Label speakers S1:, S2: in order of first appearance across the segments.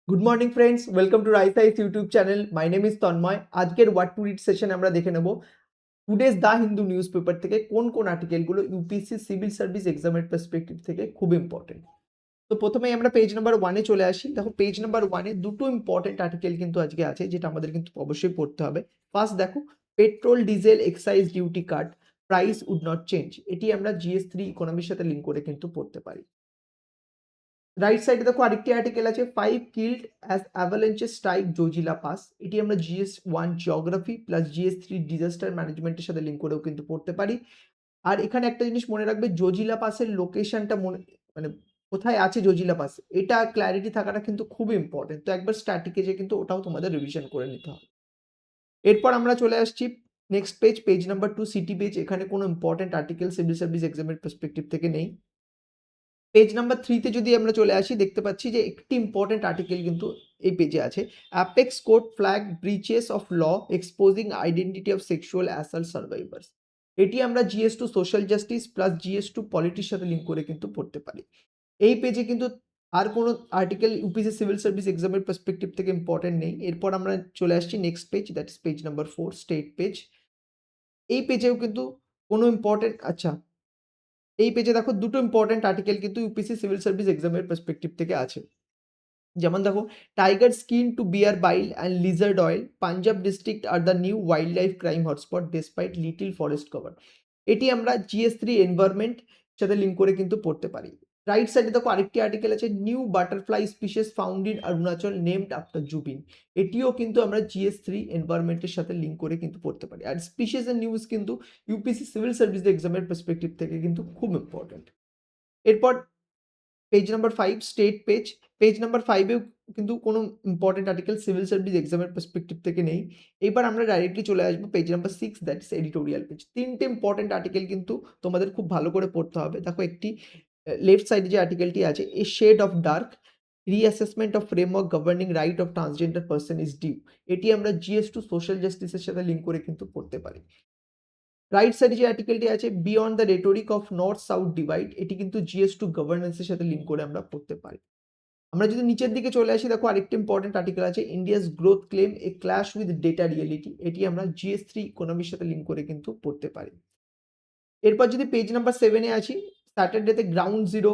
S1: Good morning friends, welcome to রাইসাইস YouTube channel. My name is Tanmoy. আজকের what to read session আমরা দেখে নেব today's the Hindu news paper থেকে কোন কোন আর্টিকেলগুলো ইউপিএসসি সিভিল সার্ভিস এক্সামের পার্সপেক্টিভ থেকে খুব ইম্পর্টেন্ট। তো প্রথমেই আমরা পেজ নাম্বার ওয়ানে চলে আসি। দেখো, পেজ নাম্বার ওয়ানে দুটো ইম্পর্টেন্ট আর্টিকেল কিন্তু আজকে আছে, যেটা আমাদের কিন্তু অবশ্যই পড়তে হবে। ফার্স্ট দেখো, petrol diesel excise duty cut price would not change. এটি আমরা জিএস3 ইকোনমির সাথে লিঙ্ক করে কিন্তু পড়তে পারি। রাইট সাইডে দেখো আরেকটি আর্টিকেল আছে, 5 killed as avalanches strike Zojila pass. এটি আমরা GS1 geography plus GS3 disaster ম্যানেজমেন্টের সাথে লিঙ্ক করেও কিন্তু পড়তে পারি। আর এখানে একটা জিনিস মনে রাখবে, জোজিলা পাসের লোকেশনটা মানে কোথায় আছে জোজিলা পাস, এটা ক্ল্যারিটি থাকাটা কিন্তু খুবই ইম্পর্টেন্ট। তো একবার স্ট্যাটিকে যে কিন্তু ওটাও তোমাদের রিভিশন করে নিতে হবে। এরপর আমরা চলে আসছি next page, page number 2 city page. এখানে কোনো ইম্পর্টেন্ট আর্টিকেল সিভিল সার্ভিস এক্সামের পার্সপেক্টিভ থেকে নেই। পেজ নাম্বার 3 তে যদি আমরা চলে আসি, দেখতে পাচ্ছি যে একটি ইম্পর্টেন্ট আর্টিকেল কিন্তু এই পেজে আছে, apex court flags breaches of law exposing identity of sexual assault survivors. এটি আমরা GS2 social justice plus GS2 পলিটির সাথে লিঙ্ক করে কিন্তু পড়তে পারি। এই পেজে কিন্তু আর কোনো আর্টিকেল ইউপিএসসি সিভিল সার্ভিস এক্সামের পার্সপেক্টিভ থেকে ইম্পর্টেন্ট নেই। এরপর আমরা চলে আসছি next page, that is page number 4 state page. এই পেজেও কিন্তু কোনো ইম্পর্টেন্ট এই পেজে দেখো দুটো ইম্পর্টেন্ট আর্টিকেল কিন্তু ইউপিএসসি সিভিল সার্ভিস এক্সামের পার্সপেক্টিভ থেকে আছে। যেমন দেখো, tiger skin to bear bile and lizard oil, Punjab district আর the new wildlife crime hotspot despite little forest cover. এটি আমরা GS3 এনভায়রনমেন্ট সাথে লিঙ্ক করে কিন্তু পড়তে পারি। রাইট সাইডে দেখো আরেকটি আর্টিকেল আছে, new butterfly species found in Arunachal named after Zubeen. এটিও কিন্তু আমরা GS3 এনভায়রনমেন্টের সাথে লিঙ্ক করে কিন্তু পড়তে পারি। আর স্পিসিস এর নিউজ কিন্তু ইউপিএসসি সিভিল সার্ভিস এক্সামের পার্সপেক্টিভ থেকে কিন্তু খুব ইম্পর্টেন্ট। এরপর page number 5 state page. Page number 5 এও কিন্তু কোনো ইম্পর্টেন্ট আর্টিকেল সিভিল সার্ভিস এক্সামের পার্সপেক্টিভ থেকে নেই। এবার আমরা ডাইরেক্টলি চলে আসবো page number 6, that is editorial page. তিনটে ইম্পর্টেন্ট আর্টিকেল কিন্তু তোমাদের খুব ভালো করে পড়তে হবে। দেখো, একটি লেফট সাইডে যে আর্টিকেলটি আছে, a shade of dark reassessment of framework governing right of transgender person is due. এটি আমরা GS2 সোশ্যাল জাস্টিসের সাথে লিঙ্ক করে কিন্তু পড়তে পারি। রাইট সাইডে যে আর্টিকেলটি আছে, beyond the rhetoric of north south divide, এটি কিন্তু GS2 গভর্নেন্সের সাথে লিঙ্ক করে আমরা পড়তে পারি। আমরা যদি নিচের দিকে চলে আসি, দেখো আরেকটি ইম্পর্টেন্ট আর্টিকেল আছে, India's growth claim A clash with data reality. এটি আমরা GS3 ইকোনমির সাথে লিঙ্ক করে কিন্তু পড়তে পারি। এরপর যদি পেজ নাম্বার 7-এ আসি, স্যাটারডেতে গ্রাউন্ড জিরো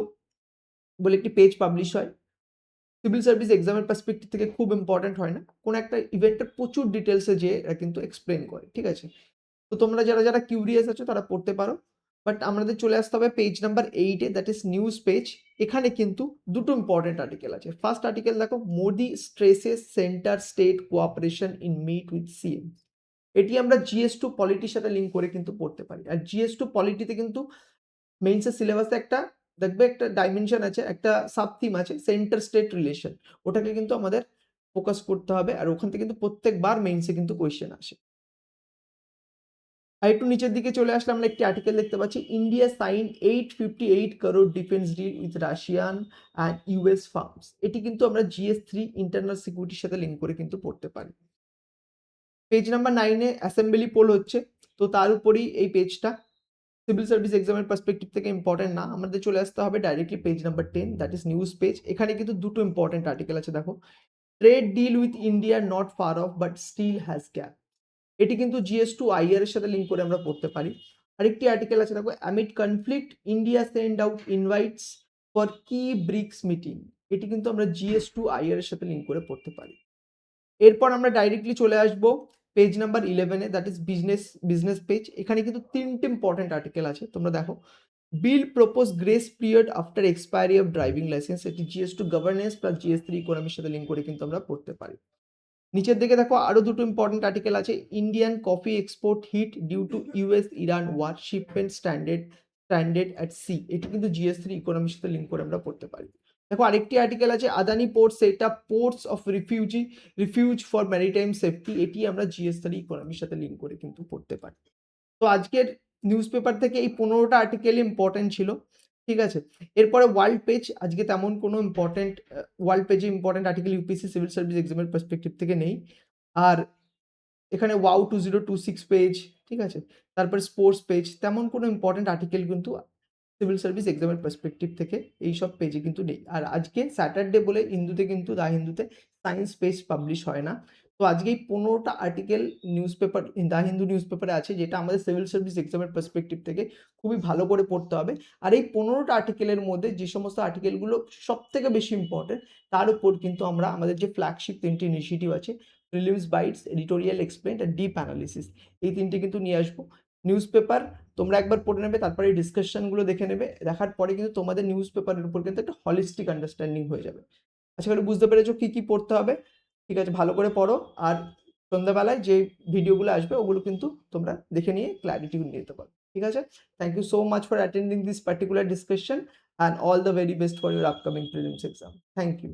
S1: বলে একটি পেজ পাবলিশ হয়। সিভিল সার্ভিস এক্সামের পার্সপেক্টিভ থেকে খুব ইম্পর্টেন্ট হয় না, কোনো একটা ইভেন্টের প্রচুর ডিটেলসে যে এরা কিন্তু এক্সপ্লেন করে, ঠিক আছে। তো তোমরা যারা যারা কিউরিয়াস আছো তারা পড়তে পারো। বাট আমাদের চলে আসতে হবে পেজ নাম্বার 8-এ, দ্যাট ইজ নিউজ পেজ। এখানে কিন্তু দুটো ইম্পর্টেন্ট আর্টিকেল আছে। ফার্স্ট আর্টিকেল দেখো, Modi stresses centre state cooperation in meet with CM. এটি আমরা GS2 পলিটির সাথে লিঙ্ক করে কিন্তু পড়তে পারি। আর GS2 পলিটিতে কিন্তু মেইনসের সিলেবাসে একটা দেখবে একটা ডাইমেনশন আছে, একটা সাব থিম আছে, সেন্টার স্টেট রিলেশন। ওটাকে কিন্তু আমাদের ফোকাস করতে হবে, আর ওখান থেকে কিন্তু প্রত্যেকবার মেইনসে কিন্তু কোয়েশ্চেন আসে। আর একটু নিচের দিকে চলে আসলে আমরা একটি আর্টিকেল দেখতে পাচ্ছি, India sign 858 crore defence deal with Russian and US firms. এটি কিন্তু আমরা GS3 ইন্টারনাল সিকিউরিটির সাথে লিঙ্ক করে কিন্তু পড়তে পারি। পেজ নাম্বার 9-এ অ্যাসেম্বলি পোল হচ্ছে, তো তার উপরেই এই পেজটা সিভিল সার্ভিস এক্সামের পার্সপেক্টিভ থেকে ইম্পর্টেন্ট না। আমাদের চলে আসতে হবে directly page number 10, that is news page. এখানে কিন্তু দুটো ইম্পর্টেন্ট আর্টিকেল আছে। দেখো, trade deal with India not far off but still has gap. এটি কিন্তু GS2 IR এর সাথে লিঙ্ক করে আমরা পড়তে পারি। আরেকটি আর্টিকেল আছে, দেখো, amid conflict India send out invites for কি ব্রিক্স মিটিং। এটি কিন্তু আমরা GS2 IR এর সাথে লিঙ্ক করে পড়তে পারি। এরপর আমরা ডাইরেক্টলি চলে আসবো পেজ নাম্বার 11-এ, দ্যাট ইজ বিজনেস পেজ। এখানে কিন্তু তিনটে ইম্পর্টেন্ট আর্টিকেল আছে, তোমরা দেখো। Bill proposes grace period after expiry of driving licence. এটি GS2 গভর্নেন্স প্লাস GS3 ইকোনমির সাথে লিঙ্ক করে কিন্তু আমরা পড়তে পারি। নিচের দিকে দেখো আরো দুটো ইম্পর্টেন্ট আর্টিকেল আছে, Indian coffee export hit due to US Iran war, shipment stranded at sea. এটি কিন্তু GS3 ইকোনমির সাথে লিঙ্ক করে আমরা পড়তে পারি। দেখো আরেকটি আর্টিকেল আছে, Adani port set up ports of refuse for maritime safety. এটি আমরা GS3 ইকোনমির সাথে লিঙ্ক করে কিন্তু পড়তে পারি। তো আজকের নিউজ পেপার থেকে এই 15টা আর্টিকেল ইম্পর্টেন্ট ছিল, ঠিক আছে। এরপরে ওয়ার্ল্ড পেজ, আজকে তেমন কোনো ইম্পর্টেন্ট ওয়ার্ল্ড পেজে important article UPSC civil service এক্সামের পার্সপেক্টিভ থেকে নেই। আর এখানে ওয়াও 2026 পেজ, ঠিক আছে। তারপর স্পোর্টস পেজ, তেমন কোনো ইম্পর্টেন্ট আর্টিকেল কিন্তু সিভিল সার্ভিস এক্সামের পার্সপেক্টিভ থেকে এইসব পেজে কিন্তু নেই। আর আজকে স্যাটারডে বলে হিন্দুতে কিন্তু দ্য হিন্দুতে সায়েন্স পেজ পাবলিশ হয় না। তো আজকে এই 15টা article news paper the Hindu news পেপারে আছে, যেটা আমাদের সিভিল সার্ভিস এক্সামের পার্সপেক্টিভ থেকে খুবই ভালো করে পড়তে হবে। আর এই 15টা আর্টিকেলের মধ্যে যে সমস্ত আর্টিকেলগুলো সবথেকে বেশি ইম্পর্টেন্ট, তার উপর কিন্তু আমরা আমাদের যে ফ্ল্যাগশিপ 3টি ইনিশিয়েটিভ আছে, প্রিলিমস বাইটস, এডিটোরিয়াল এক্সপ্লেইনড আর ডিপ অ্যানালিসিস, এই 3টে কিন্তু নিয়ে আসবো। নিউজ পেপার তোমরা একবার পড়ে নেবে, তারপরে এই ডিসকাশনগুলো দেখে নেবে। দেখার পরে কিন্তু তোমাদের নিউজ পেপারের উপর কিন্তু একটা হলিস্টিক আন্ডারস্ট্যান্ডিং হয়ে যাবে। আশা করি বুঝতে পেরেছো কি কি পড়তে হবে। ঠিক আছে, ভালো করে পড়ো। আর সন্ধ্যাবেলায় যে ভিডিওগুলো আসবে ওগুলো কিন্তু তোমরা দেখে নিয়ে ক্ল্যারিটি নিয়ে নিতে পারো। ঠিক আছে, thank you so much for attending this particular discussion and all the very best for your upcoming prelims exam. Thank you.